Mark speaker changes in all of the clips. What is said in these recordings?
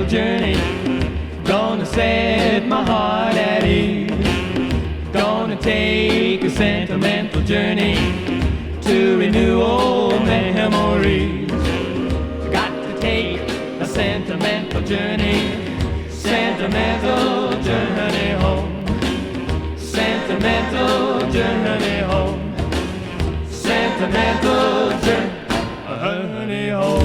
Speaker 1: journey. Gonna set my heart at ease. Gonna take a sentimental journey to renew old memories. Got to take a sentimental journey. Sentimental journey home. Sentimental journey home. Sentimental journey home.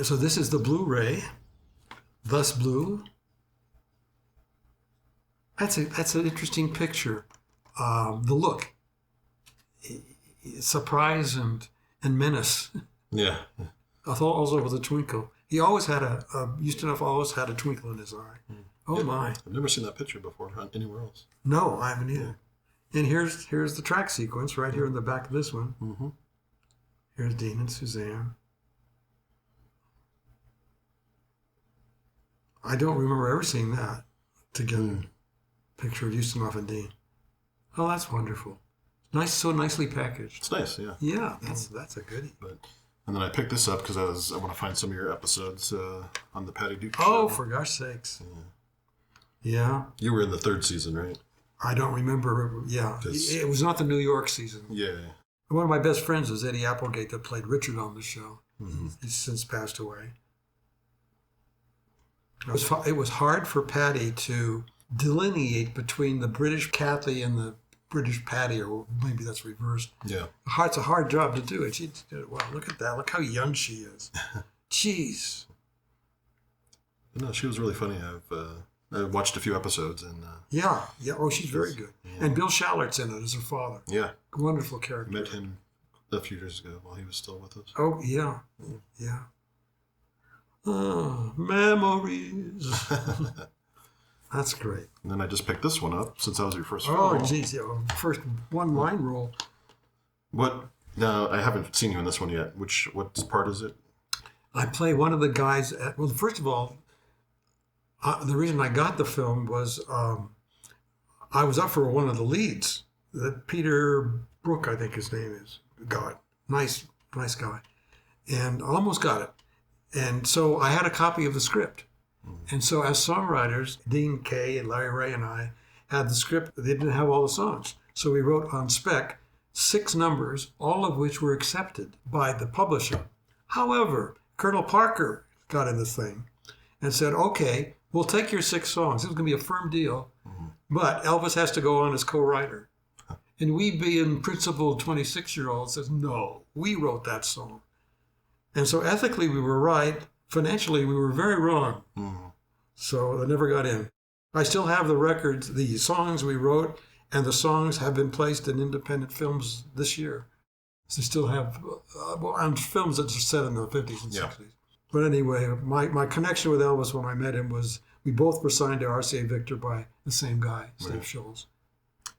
Speaker 2: So this is the Blu-ray, Thus Blue. That's an interesting picture. The look, surprise and menace.
Speaker 3: Yeah.
Speaker 2: Also with a twinkle. He always had Ustinov always had a twinkle in his eye. Oh yeah, my!
Speaker 3: I've never seen that picture before anywhere else.
Speaker 2: No, I haven't either. And here's the track sequence right here in the back of this one.
Speaker 3: Mm-hmm.
Speaker 2: Here's Dean and Suzanne. I don't remember ever seeing that together. Picture of Ustinov and Dean. Oh, that's wonderful. Nice, so nicely packaged.
Speaker 3: It's nice, yeah.
Speaker 2: Yeah, that's a goodie.
Speaker 3: And then I picked this up because I want to find some of your episodes on the Patty Duke show.
Speaker 2: Oh, for gosh sakes. Yeah.
Speaker 3: You were in the third season, right?
Speaker 2: I don't remember. Yeah. It was not the New York season.
Speaker 3: Yeah.
Speaker 2: One of my best friends was Eddie Applegate that played Richard on the show.
Speaker 3: Mm-hmm.
Speaker 2: He's since passed away. It was hard for Patty to delineate between the British Kathy and the British Patty, or maybe that's reversed.
Speaker 3: Yeah.
Speaker 2: It's a hard job to do it. She did it well. Look at that. Look how young she is. Jeez.
Speaker 3: No, she was really funny. I've watched a few episodes. And
Speaker 2: Yeah. Oh, she's very good. Yeah. And Bill Shallert's in it as her father.
Speaker 3: Yeah.
Speaker 2: Wonderful character.
Speaker 3: Met him a few years ago while he was still with us.
Speaker 2: Oh, yeah. Yeah. Oh, memories. That's great.
Speaker 3: And then I just picked this one up since that was your first film.
Speaker 2: Oh, geez. Yeah. First one-line role.
Speaker 3: What? No, I haven't seen you in this one yet. What part is it?
Speaker 2: I play one of the guys. Well, first of all, the reason I got the film was I was up for one of the leads. That Peter Brook, I think his name is. God, nice guy, and almost got it. And so I had a copy of the script. And so as songwriters, Dean Kaye and Larry Ray and I had the script. They didn't have all the songs. So we wrote on spec 6 numbers, all of which were accepted by the publisher. However, Colonel Parker got in the thing and said, okay, we'll take your 6 songs. It was going to be a firm deal, but Elvis has to go on as co-writer. And we, being principled 26-year-olds, says, no, we wrote that song. And so ethically we were right. Financially we were very wrong. So I never got in. I still have the records, the songs we wrote, and the songs have been placed in independent films this year. So they still have, on films that are set in the 50s and 60s. But anyway, my connection with Elvis when I met him was we both were signed to RCA Victor by the same guy, Steve Scholes.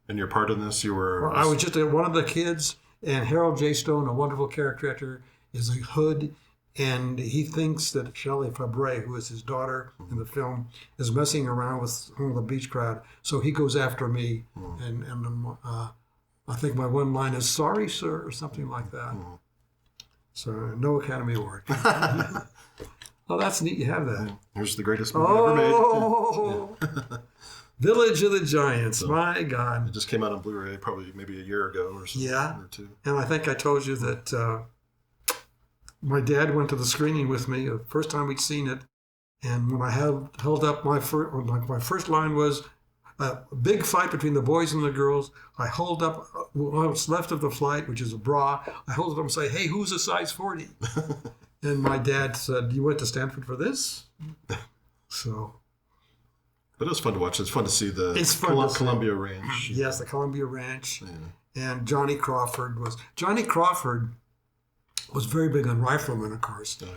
Speaker 3: And your part in this, you were...
Speaker 2: I was just one of the kids, and Harold J. Stone, a wonderful character actor, is a hood, and he thinks that Shelley Fabre, who is his daughter in the film, is messing around with some of the beach crowd. So he goes after me, and I think my one line is, sorry, sir, or something like that. So no Academy Award. Oh, that's neat. You have that.
Speaker 3: Here's the greatest movie ever made.
Speaker 2: Village of the Giants. So, my God.
Speaker 3: It just came out on Blu-ray probably maybe a year ago or something.
Speaker 2: Yeah.
Speaker 3: Or 2.
Speaker 2: And I think I told you that my dad went to the screening with me the first time we'd seen it. And when I held up my first line was a big fight between the boys and the girls. I hold up what's left of the flight, which is a bra. I hold it up and say, hey, who's a size 40? And my dad said, you went to Stanford for this? So...
Speaker 3: But it was fun to watch. It's fun to see the Columbia Ranch.
Speaker 2: Yes, the Columbia Ranch. Yeah. And Johnny Crawford was very big on riflemen, of course. Oh,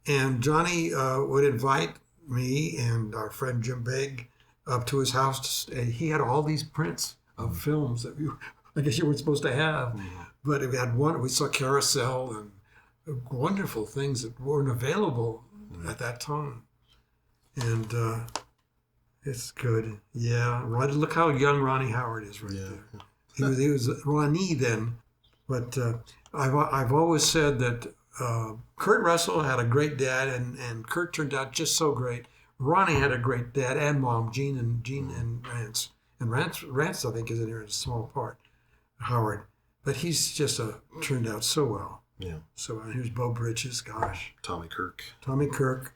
Speaker 2: yeah. And Johnny would invite me and our friend Jim Begg up to his house. He had all these prints of films that I guess you weren't supposed to have. But we had one. We saw Carousel and wonderful things that weren't available at that time. And... it's good. Yeah. Look how young Ronnie Howard is there. He was Ronnie then. But I've always said that Kurt Russell had a great dad, and Kurt turned out just so great. Ronnie had a great dad and mom, Gene and Rance. And Rance, I think, is in here in a small part, Howard. But he's just turned out so well.
Speaker 3: Yeah.
Speaker 2: So here's Bo Bridges, gosh.
Speaker 3: Tommy Kirk.
Speaker 2: Tommy Kirk.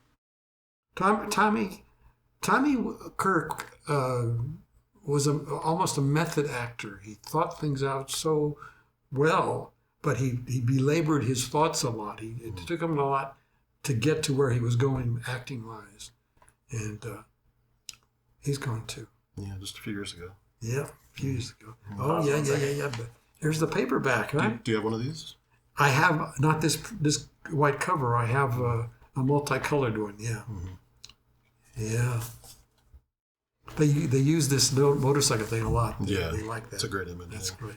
Speaker 2: Tommy Kirk was almost a method actor. He thought things out so well, but he belabored his thoughts a lot. It took him a lot to get to where he was going acting-wise. And he's gone too.
Speaker 3: Yeah, just a few years ago.
Speaker 2: Yeah, a few years ago. Oh, yeah. But here's the paperback, right?
Speaker 3: Do you have one of these?
Speaker 2: I have not this white cover. I have a multicolored one. Yeah, yeah. They use this motorcycle thing a lot.
Speaker 3: Yeah,
Speaker 2: they like that.
Speaker 3: It's a great image.
Speaker 2: That's great.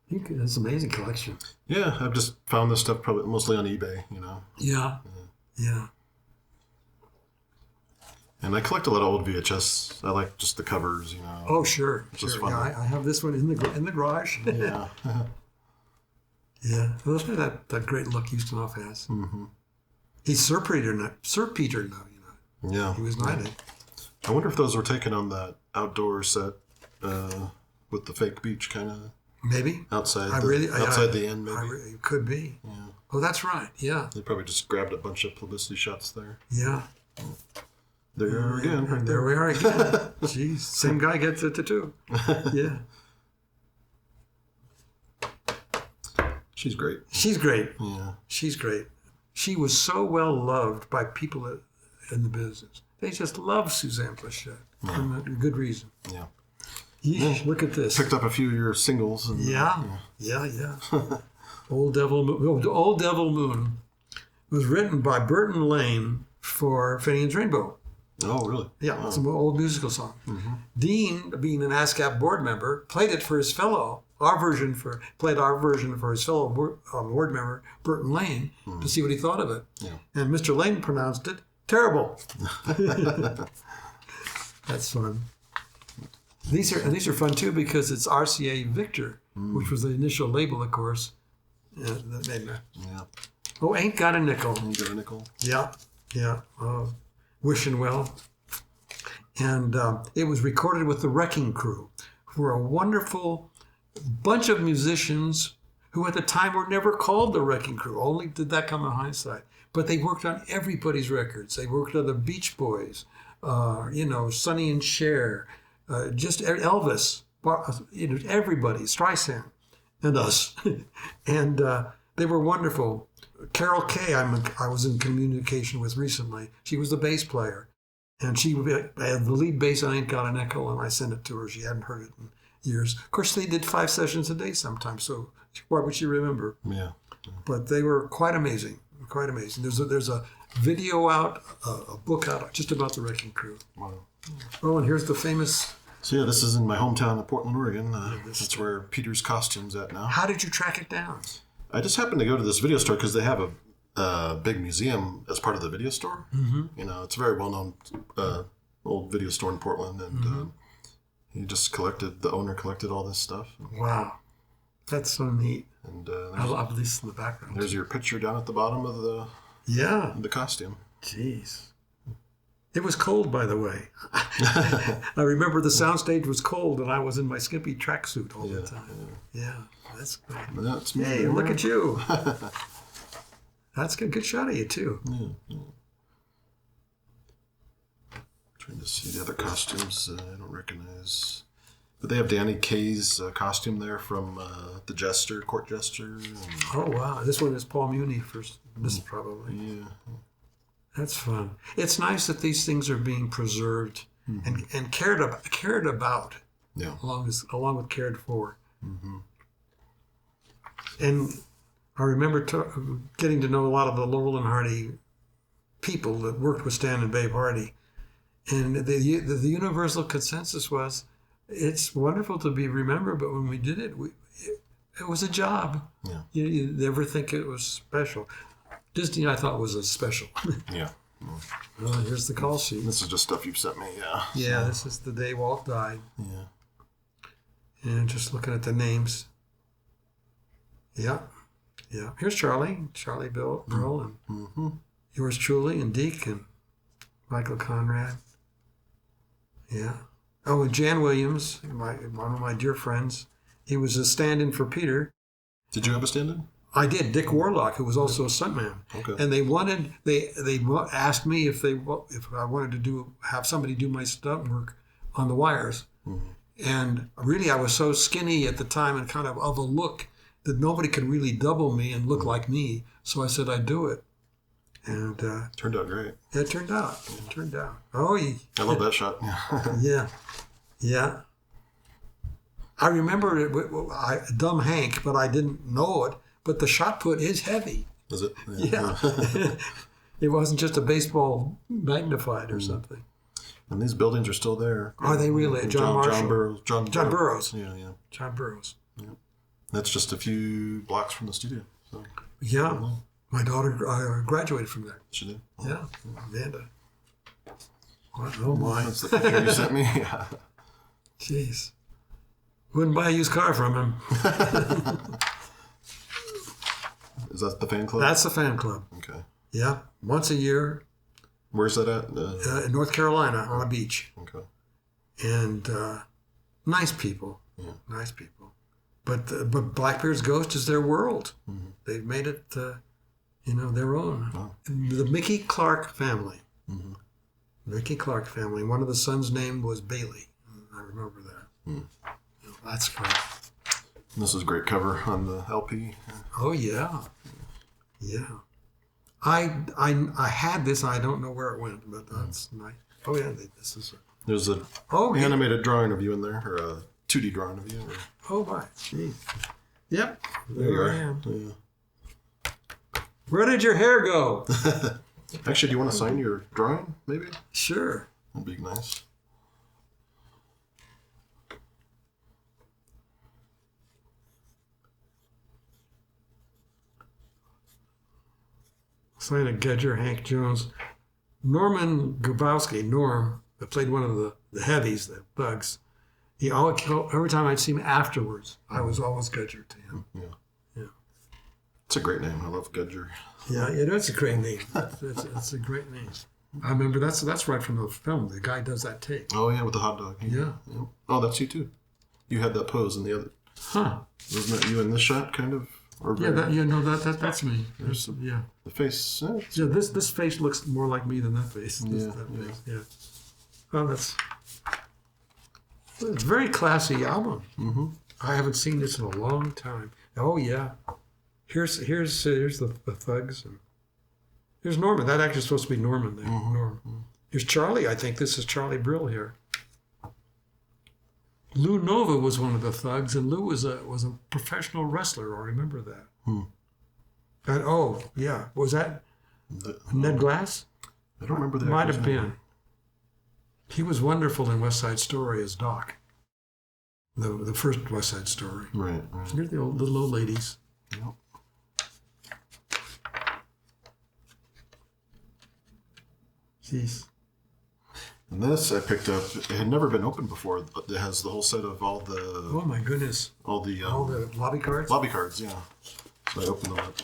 Speaker 2: It's an amazing collection.
Speaker 3: Yeah, I've just found this stuff probably mostly on eBay.
Speaker 2: Yeah.
Speaker 3: And I collect a lot of old VHS. I like just the covers.
Speaker 2: Oh, sure.
Speaker 3: Just
Speaker 2: Sure.
Speaker 3: fun.
Speaker 2: Yeah, I have this one in the garage.
Speaker 3: Yeah.
Speaker 2: Yeah. Well, look at that great look Houstonhoff has. Mm-hmm. He's Sir Peter now.
Speaker 3: Yeah.
Speaker 2: He was knighted.
Speaker 3: I wonder if those were taken on that outdoor set with the fake beach kind of
Speaker 2: maybe
Speaker 3: outside the end. Maybe
Speaker 2: it could be.
Speaker 3: Yeah.
Speaker 2: Oh, that's right. Yeah.
Speaker 3: They probably just grabbed a bunch of publicity shots there.
Speaker 2: Yeah.
Speaker 3: There we are again. Right
Speaker 2: There we are again. Jeez, same guy gets it too. Yeah.
Speaker 3: She's great.
Speaker 2: She's great.
Speaker 3: Yeah.
Speaker 2: She's great. She was so well loved by people in the business. They just love Suzanne Plachette for a good reason.
Speaker 3: Yeah.
Speaker 2: Yeesh, look at this.
Speaker 3: Picked up a few of your singles. And,
Speaker 2: Yeah. Old Devil Moon was written by Burton Lane for Finian's Rainbow.
Speaker 3: Oh, really?
Speaker 2: Yeah, It's an old musical song. Mm-hmm. Dean, being an ASCAP board member, played it for his fellow, our version for his fellow board member, Burton Lane, to see what he thought of it.
Speaker 3: Yeah.
Speaker 2: And Mr. Lane pronounced it terrible. That's fun. These are fun too because it's RCA Victor, which was the initial label, of course. That made it.
Speaker 3: Yeah.
Speaker 2: Oh, Ain't Got a Nickel.
Speaker 3: Ain't Got a Nickel.
Speaker 2: Yeah. Wishing Well. And it was recorded with the Wrecking Crew, who were a wonderful bunch of musicians who at the time were never called the Wrecking Crew. Only did that come in hindsight. But they worked on everybody's records. They worked on the Beach Boys, Sonny and Cher, just Elvis, everybody, Streisand, and us. And they were wonderful. Carol Kay, I was in communication with recently. She was the bass player. And she had the lead bass on Ain't Got a Nickel, and I sent it to her. She hadn't heard it in years. Of course, they did 5 sessions a day sometimes, so why would she remember?
Speaker 3: Yeah.
Speaker 2: But they were quite amazing. Quite amazing. There's a video out, a book out just about the Wrecking Crew.
Speaker 3: Wow.
Speaker 2: Oh, and here's the famous...
Speaker 3: So yeah, this is in my hometown of Portland, Oregon. That's where Peter's costume's at now.
Speaker 2: How did you track it down?
Speaker 3: I just happened to go to this video store because they have a big museum as part of the video store. Mm-hmm. It's a very well-known old video store in Portland, and the owner collected all this stuff.
Speaker 2: Wow, that's so neat.
Speaker 3: And
Speaker 2: I love this in the background.
Speaker 3: There's your picture down at the bottom of the costume.
Speaker 2: Jeez. It was cold, by the way. I remember the soundstage was cold, and I was in my skimpy tracksuit all the time. Yeah, that's good.
Speaker 3: That's me.
Speaker 2: Hey, look at you. That's a good shot of you, too.
Speaker 3: Yeah. Trying to see the other costumes I don't recognize. But they have Danny Kaye's costume there from the Court Jester. And,
Speaker 2: oh, wow. This one is Paul Muni first. This probably.
Speaker 3: Yeah.
Speaker 2: That's fun. It's nice that these things are being preserved and cared about.
Speaker 3: Yeah.
Speaker 2: Along with cared for.
Speaker 3: Mm-hmm.
Speaker 2: And I remember getting to know a lot of the Laurel and Hardy people that worked with Stan and Babe Hardy. And the universal consensus was, it's wonderful to be remembered, but when we did it, it was a job.
Speaker 3: Yeah.
Speaker 2: You never think it was special. Disney, I thought, was a special.
Speaker 3: Yeah.
Speaker 2: Well, here's the call sheet.
Speaker 3: This is just stuff you've sent me, yeah.
Speaker 2: Yeah, this is the day Walt died.
Speaker 3: Yeah.
Speaker 2: And just looking at the names. Yeah. Yeah. Here's Charlie Bill, and yours truly, and Deke, and Michael Conrad. Yeah. Oh, and Jan Williams, one of my dear friends. He was a stand-in for Peter.
Speaker 3: Did you have a stand-in?
Speaker 2: I did. Dick Warlock, who was also a stuntman.
Speaker 3: Okay.
Speaker 2: And they asked me if I wanted to have somebody do my stunt work on the wires. And really, I was so skinny at the time and kind of a look that nobody could really double me and look like me. So I said I'd do it. And
Speaker 3: turned out great.
Speaker 2: it turned out. Oh,
Speaker 3: I love that shot. Yeah.
Speaker 2: Yeah. I remember it, dumb Hank, but I didn't know it. But the shot put is heavy.
Speaker 3: Is it?
Speaker 2: Yeah. It wasn't just a baseball magnified or something.
Speaker 3: And these buildings are still there.
Speaker 2: Are they really? John Marshall?
Speaker 3: John Burroughs.
Speaker 2: Yeah. John Burroughs.
Speaker 3: Yeah. That's just a few blocks from the studio. So.
Speaker 2: Yeah. My daughter graduated from there.
Speaker 3: She did?
Speaker 2: Yeah. Amanda. Oh, my.
Speaker 3: That's the picture you sent me? Yeah.
Speaker 2: Jeez. Wouldn't buy a used car from him.
Speaker 3: Is that the fan club?
Speaker 2: That's the fan club.
Speaker 3: Okay.
Speaker 2: Yeah. Once a year.
Speaker 3: Where's that at?
Speaker 2: In North Carolina on a beach.
Speaker 3: Okay.
Speaker 2: And nice people.
Speaker 3: Yeah.
Speaker 2: Nice people. But Blackbeard's Ghost is their world. They've made it, their own.
Speaker 3: Wow.
Speaker 2: The Mickey Clark family. Mickey Clark family. One of the sons' name was Bailey. I remember that. That's great.
Speaker 3: This is a great cover on the LP.
Speaker 2: Oh, yeah. Yeah. I had this. I don't know where it went, but that's nice. Oh, yeah. This is
Speaker 3: There's an animated drawing of you in there, or a 2D drawing of you. Or...
Speaker 2: Oh, my. Gee. Yep.
Speaker 3: There
Speaker 2: I
Speaker 3: you
Speaker 2: am.
Speaker 3: are. Yeah.
Speaker 2: Where did your hair go?
Speaker 3: Actually, do you want to sign your drawing, maybe?
Speaker 2: Sure.
Speaker 3: That'd be nice.
Speaker 2: Sign of Gudger, Hank Jones. Norman Grabowski, Norm, that played one of the heavies, the thugs. Every time I'd see him afterwards, I was always Gudger to him. Yeah.
Speaker 3: It's a great name. I love Gudger.
Speaker 2: Yeah, it's a great name. It's a great name. I remember that's right from the film. The guy does that take.
Speaker 3: Oh, yeah, with the hot dog.
Speaker 2: Yeah.
Speaker 3: Oh, that's you, too. You had that pose in the other.
Speaker 2: Huh.
Speaker 3: Wasn't that you in this shot, kind of? Or
Speaker 2: Yeah, that's me. Yeah.
Speaker 3: The face.
Speaker 2: Yeah, this face looks more like me than that face.
Speaker 3: Yeah.
Speaker 2: Oh, it's a very classy album. I haven't seen this in a long time. Oh yeah, here's the thugs, and here's Norman. That actually supposed to be Norman there. Norm. Here's Charlie. I think this is Charlie Brill here. Lou Nova was one of the thugs, and Lou was a professional wrestler. I remember that. And was that Ned Glass?
Speaker 3: I don't remember that.
Speaker 2: Might have been. He was wonderful in West Side Story as Doc. The first West Side Story.
Speaker 3: Right.
Speaker 2: Here's the little old ladies.
Speaker 3: Yep.
Speaker 2: Jeez.
Speaker 3: And this I picked up. It had never been opened before. It has the whole set of all the.
Speaker 2: Oh my goodness.
Speaker 3: All the
Speaker 2: lobby cards.
Speaker 3: Lobby cards, yeah. So I opened them up.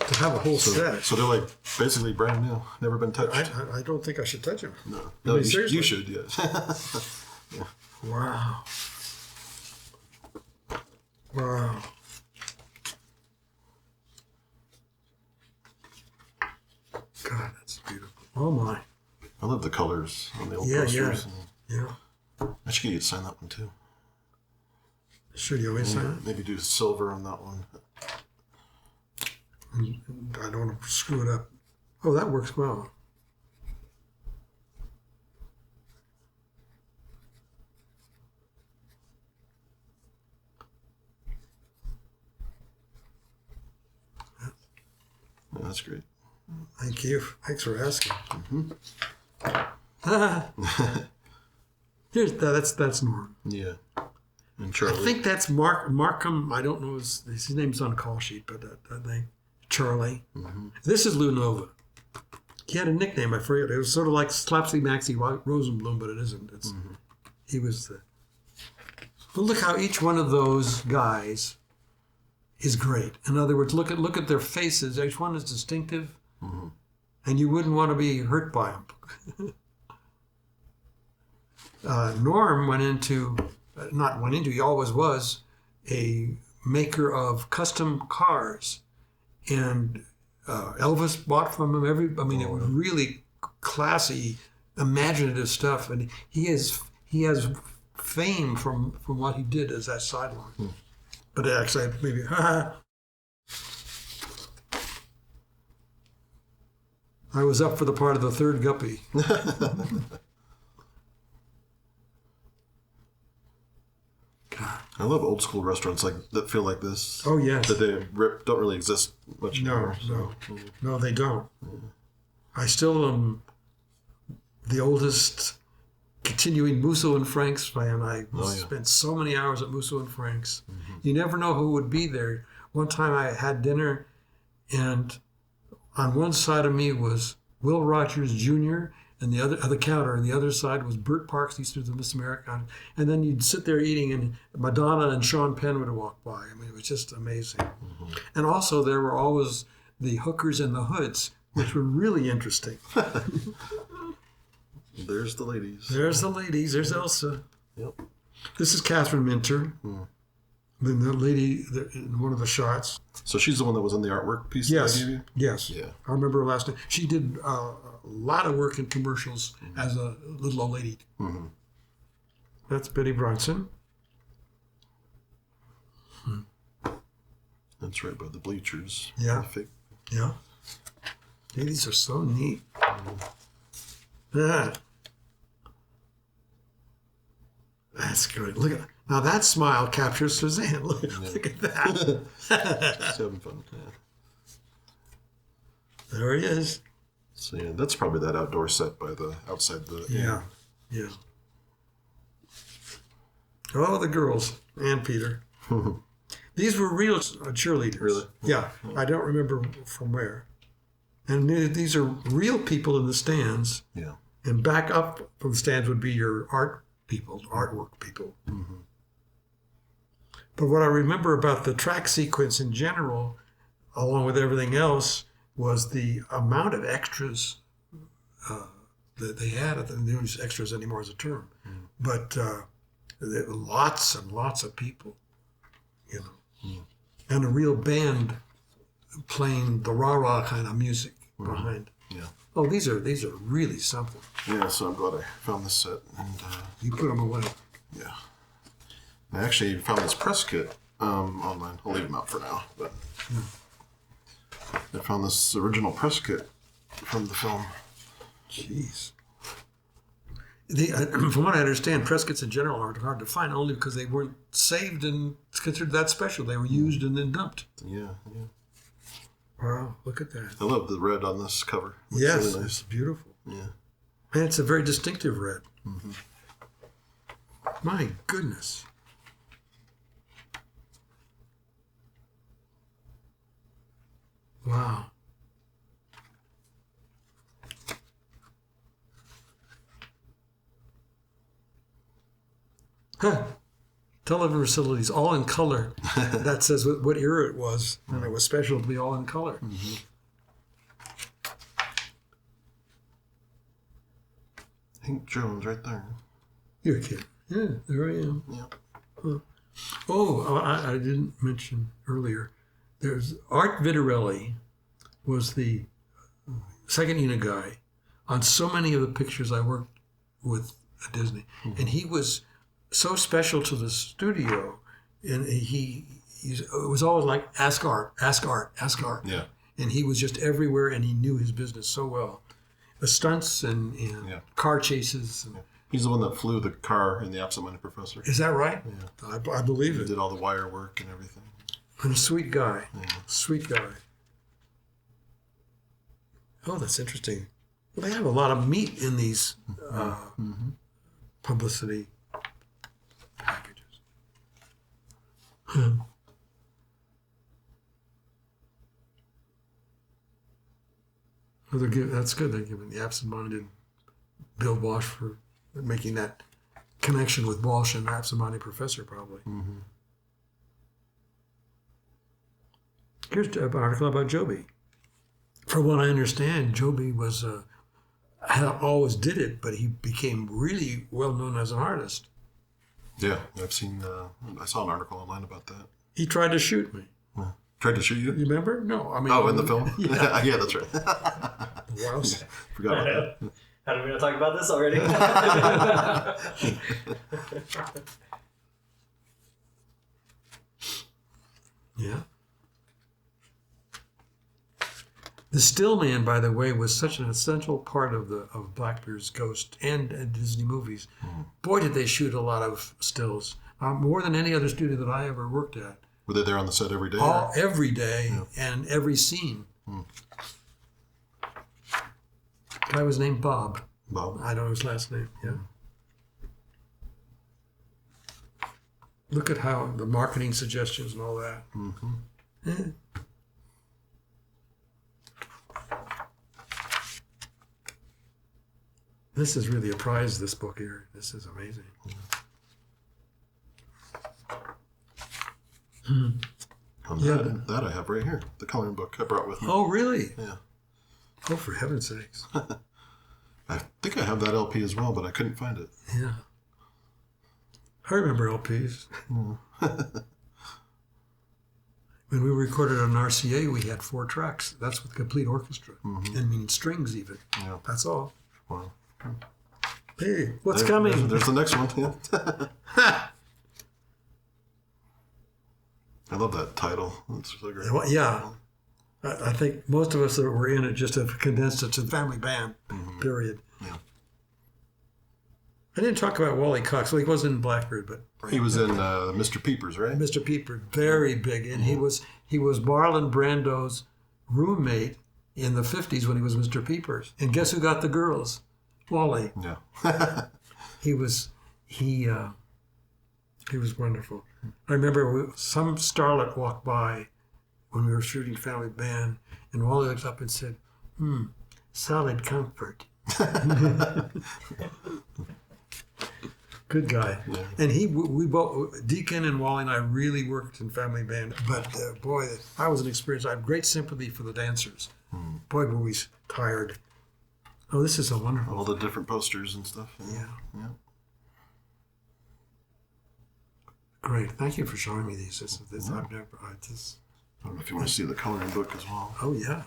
Speaker 2: To have a whole set.
Speaker 3: So they're like basically brand new, never been touched.
Speaker 2: I don't think I should touch them.
Speaker 3: No,
Speaker 2: seriously?
Speaker 3: you should, yes. Yeah.
Speaker 2: Wow. God, that's beautiful. Oh my.
Speaker 3: I love the colors on the old
Speaker 2: Yeah,
Speaker 3: posters.
Speaker 2: yeah.
Speaker 3: I should get you to sign that one too.
Speaker 2: Sure, you always sign it?
Speaker 3: Maybe do silver on that one.
Speaker 2: I don't want to screw it up. Oh, that works well.
Speaker 3: Yeah, that's great.
Speaker 2: Thank you. Thanks for asking. That's Norm.
Speaker 3: Yeah. And
Speaker 2: I
Speaker 3: Charlie.
Speaker 2: think that's Markham. I don't know his name's on the call sheet, but that name, Charlie. This is Lou Nova. He had a nickname. I forget. It was sort of like Slapsy Maxie Rosenblum, but it isn't. He was the. Well, look how each one of those guys is great. In other words, look at their faces. Each one is distinctive, and you wouldn't want to be hurt by them. Norm he always was a maker of custom cars, and Elvis bought from him it was really classy, imaginative stuff, and he has fame from what he did as that sideline. But actually, maybe, I was up for the part of the third guppy. God.
Speaker 3: I love old school restaurants that feel like this.
Speaker 2: Oh, yes.
Speaker 3: That don't really exist much anymore.
Speaker 2: No, they don't. I still am the oldest continuing Musso and Frank's fan. I spent so many hours at Musso and Frank's. You never know who would be there. One time I had dinner, and on one side of me was Will Rogers Jr., and the other counter, and the other side was Bert Parks, East of the Miss America. And then you'd sit there eating, and Madonna and Sean Penn would walk by. I mean, it was just amazing. And also, there were always the hookers and the hoods, which were really interesting.
Speaker 3: There's the ladies.
Speaker 2: There's the ladies. There's Elsa.
Speaker 3: Yep.
Speaker 2: This is Catherine Minter, the lady in one of the shots.
Speaker 3: So she's the one that was in the artwork piece that I gave you?
Speaker 2: Yes.
Speaker 3: Yeah.
Speaker 2: I remember her last name. She did a lot of work in commercials as a little old lady. That's Betty Bronson.
Speaker 3: That's right by the bleachers.
Speaker 2: Yeah.
Speaker 3: Fake.
Speaker 2: Yeah. Hey, these are so neat. Yeah. That's good. Look at now that smile captures Suzanne. Look at that.
Speaker 3: She's having fun. Yeah.
Speaker 2: There he is.
Speaker 3: So yeah, that's probably that outdoor set by the outside the.
Speaker 2: Yeah. Oh, the girls and Peter. These were real cheerleaders.
Speaker 3: Really?
Speaker 2: Yeah. I don't remember from where. And these are real people in the stands.
Speaker 3: Yeah.
Speaker 2: And back up from the stands would be your artwork people. But what I remember about the track sequence in general, along with everything else, was the amount of extras that they had. They don't use extras anymore as a term. But there were lots and lots of people, and a real band playing the rah-rah kind of music behind.
Speaker 3: Yeah.
Speaker 2: Oh, these are really something.
Speaker 3: Yeah, so I'm glad I found this set. And
Speaker 2: You put them away.
Speaker 3: yeah. I actually found this press kit online. I'll leave them out for now. But I found this original press kit from the film.
Speaker 2: Jeez. From what I understand, press kits in general are hard to find only because they weren't saved and considered that special. They were used and then dumped.
Speaker 3: Yeah.
Speaker 2: Wow, look at that.
Speaker 3: I love the red on this cover. It's
Speaker 2: Yes,
Speaker 3: really nice.
Speaker 2: it's beautiful.
Speaker 3: Yeah.
Speaker 2: And it's a very distinctive red. My goodness. Wow. Huh. Television facilities, all in color. That says what era it was, and it was special to be all in color.
Speaker 3: Hank Jones right there.
Speaker 2: You're a kid. Yeah, there I am.
Speaker 3: Yeah.
Speaker 2: Oh, I didn't mention earlier. There's Art Vitarelli was the second unit guy on so many of the pictures I worked with at Disney, and he was so special to the studio, and it was always like ask Art.
Speaker 3: Yeah.
Speaker 2: And he was just everywhere, and he knew his business so well. The stunts and car chases. And,
Speaker 3: He's the one that flew the car in The Absent-Minded Professor.
Speaker 2: Is that right?
Speaker 3: Yeah.
Speaker 2: I believe
Speaker 3: He
Speaker 2: it.
Speaker 3: did all the wire work and everything.
Speaker 2: And a sweet guy.
Speaker 3: Yeah.
Speaker 2: Sweet guy. Oh, that's interesting. Well, they have a lot of meat in these publicity packages. Well, that's good. They're giving the absent-minded Bill Walsh for making that connection with Walsh and Absent-Minded Professor, probably.
Speaker 3: Mm-hmm.
Speaker 2: Here's an article about Joby. From what I understand, Joby was always did it, but he became really well known as an artist.
Speaker 3: Yeah, I've seen. I saw an article online about that.
Speaker 2: He tried to shoot me.
Speaker 3: Tried to shoot you?
Speaker 2: You remember? No, I mean.
Speaker 3: Oh, in the film?
Speaker 2: Yeah,
Speaker 3: Yeah, that's right.
Speaker 2: wow.
Speaker 3: Forgot about that.
Speaker 4: How did we not talk about this already?
Speaker 2: Yeah. The Still Man, by the way, was such an essential part of Blackbeard's Ghost and Disney movies. Boy, did they shoot a lot of stills, more than any other studio that I ever worked at.
Speaker 3: Were they there on the set every day?
Speaker 2: Every day and every scene. Guy was named Bob.
Speaker 3: Bob.
Speaker 2: I don't know his last name. Yeah. Look at how the marketing suggestions and all that.
Speaker 3: Mm-hmm.
Speaker 2: Eh. This is really a prize, this book here. This is amazing.
Speaker 3: That I have right here. The coloring book I brought with me.
Speaker 2: Oh, really?
Speaker 3: Yeah.
Speaker 2: Oh, for heaven's sakes.
Speaker 3: I think I have that LP as well, but I couldn't find it.
Speaker 2: Yeah. I remember LPs. When we recorded on RCA, we had 4 tracks. That's with complete orchestra.
Speaker 3: Mm-hmm.
Speaker 2: I mean, strings even.
Speaker 3: Yeah.
Speaker 2: That's all.
Speaker 3: Wow.
Speaker 2: Hey, what's coming?
Speaker 3: There's the next one. Yeah. I love that title. It's so great.
Speaker 2: Yeah. I think most of us that were in it just have condensed it to the family band, period.
Speaker 3: Yeah.
Speaker 2: I didn't talk about Wally Cox. Well, he wasn't in Blackbeard, but
Speaker 3: He was in Mr. Peepers, right?
Speaker 2: Mr. Pieper, very big. And he was Marlon Brando's roommate in the 50s when he was Mr. Peepers. And guess who got the girls? Wally.
Speaker 3: Yeah.
Speaker 2: He was wonderful. I remember some starlet walked by when we were shooting Family Band, and Wally looked up and said, solid comfort. Good guy. Yeah. And we both, Deacon and Wally and I really worked in Family Band. But boy, I was an experience. I have great sympathy for the dancers. Boy, were we tired. Oh, this is a wonderful.
Speaker 3: All the different posters and stuff.
Speaker 2: Yeah.
Speaker 3: Yeah.
Speaker 2: Great. Thank you for showing me these.
Speaker 3: I don't know if you want to see the coloring book as well.
Speaker 2: Oh, yeah.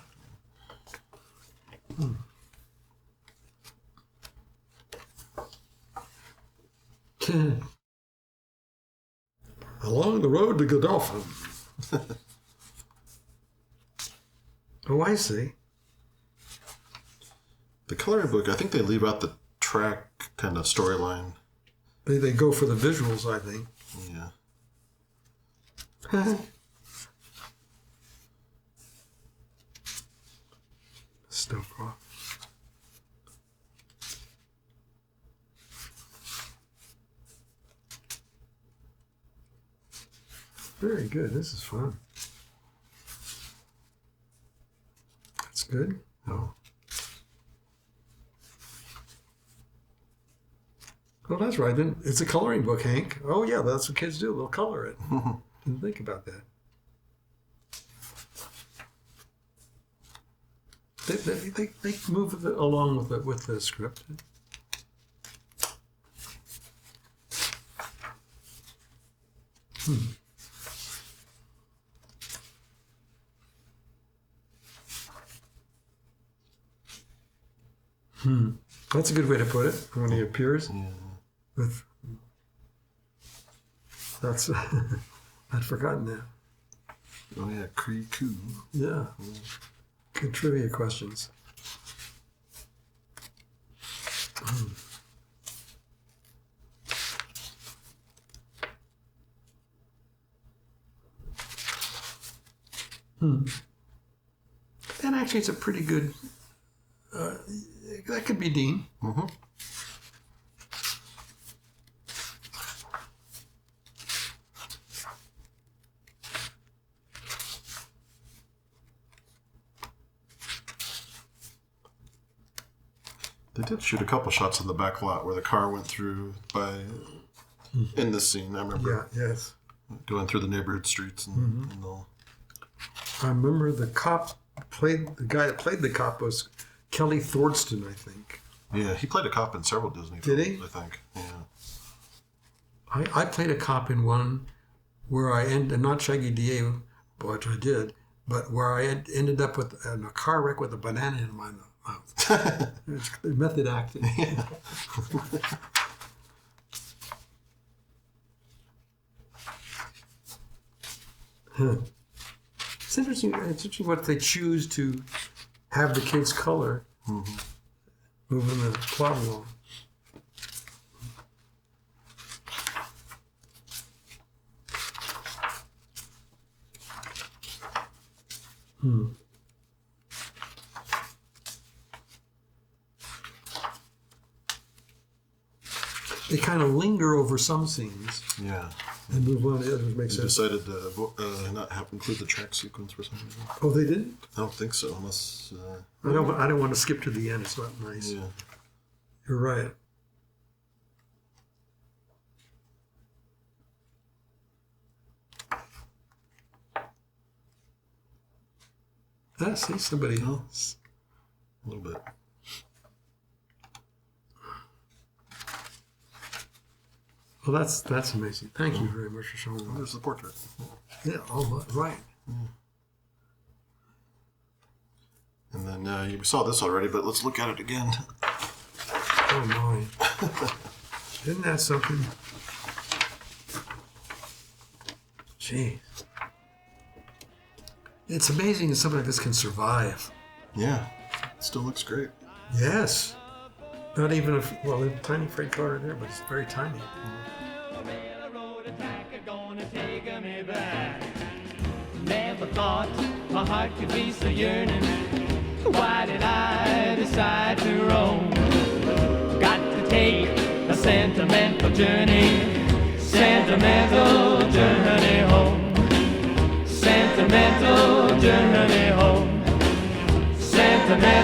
Speaker 2: Along the road to Godolphin. Oh, I see.
Speaker 3: The coloring book, I think they leave out the track kind of storyline.
Speaker 2: They go for the visuals, I think.
Speaker 3: Yeah.
Speaker 2: Stuff off. Very good. This is fun. That's good. Oh. Oh, that's right. Then it's a coloring book, Hank. Oh, yeah, that's what kids do. They'll color it. Didn't think about that. They move along with the script. That's a good way to put it. When he appears, with that's I'd forgotten that.
Speaker 3: Oh yeah, Cree-Coo.
Speaker 2: Yeah. Good trivia questions. And actually, it's a pretty good. That could be Dean.
Speaker 3: Mm-hmm. They did shoot a couple shots in the back lot where the car went through in this scene. I remember.
Speaker 2: Yeah, yes.
Speaker 3: Going through the neighborhood streets and all.
Speaker 2: I remember the guy that played the cop was Kelly Thordston, I think.
Speaker 3: Yeah, he played a cop in several Disney films.
Speaker 2: Did he?
Speaker 3: I think. Yeah.
Speaker 2: I played a cop in one where I ended, not Shaggy D.A, which I did, but where I ended up in a car wreck with a banana in my mouth. It's method acting.
Speaker 3: Yeah.
Speaker 2: Huh. It's interesting. It's interesting what they choose to have the kids color, moving the plot along. They kind of linger over some scenes.
Speaker 3: Yeah.
Speaker 2: And move on to the others. Makes
Speaker 3: They
Speaker 2: sense.
Speaker 3: decided to not include the track sequence for some reason.
Speaker 2: Oh, they didn't?
Speaker 3: I don't think so, unless.
Speaker 2: I don't want to skip to the end. It's not nice.
Speaker 3: Yeah.
Speaker 2: You're right. I see somebody else.
Speaker 3: A little bit.
Speaker 2: Well, that's amazing. Thank you very much for showing that.
Speaker 3: There's the portrait.
Speaker 2: Yeah, right.
Speaker 3: And then you saw this already, but let's look at it again.
Speaker 2: Oh my! Isn't that something? Gee, it's amazing that something like this can survive.
Speaker 3: Yeah, it still looks great.
Speaker 2: Yes. Not even a tiny freight car there, but it's very tiny.
Speaker 1: Never thought my heart could be so yearning. Why did I decide to roam? Got to take a sentimental journey. Sentimental journey home. Sentimental journey home. Sentimental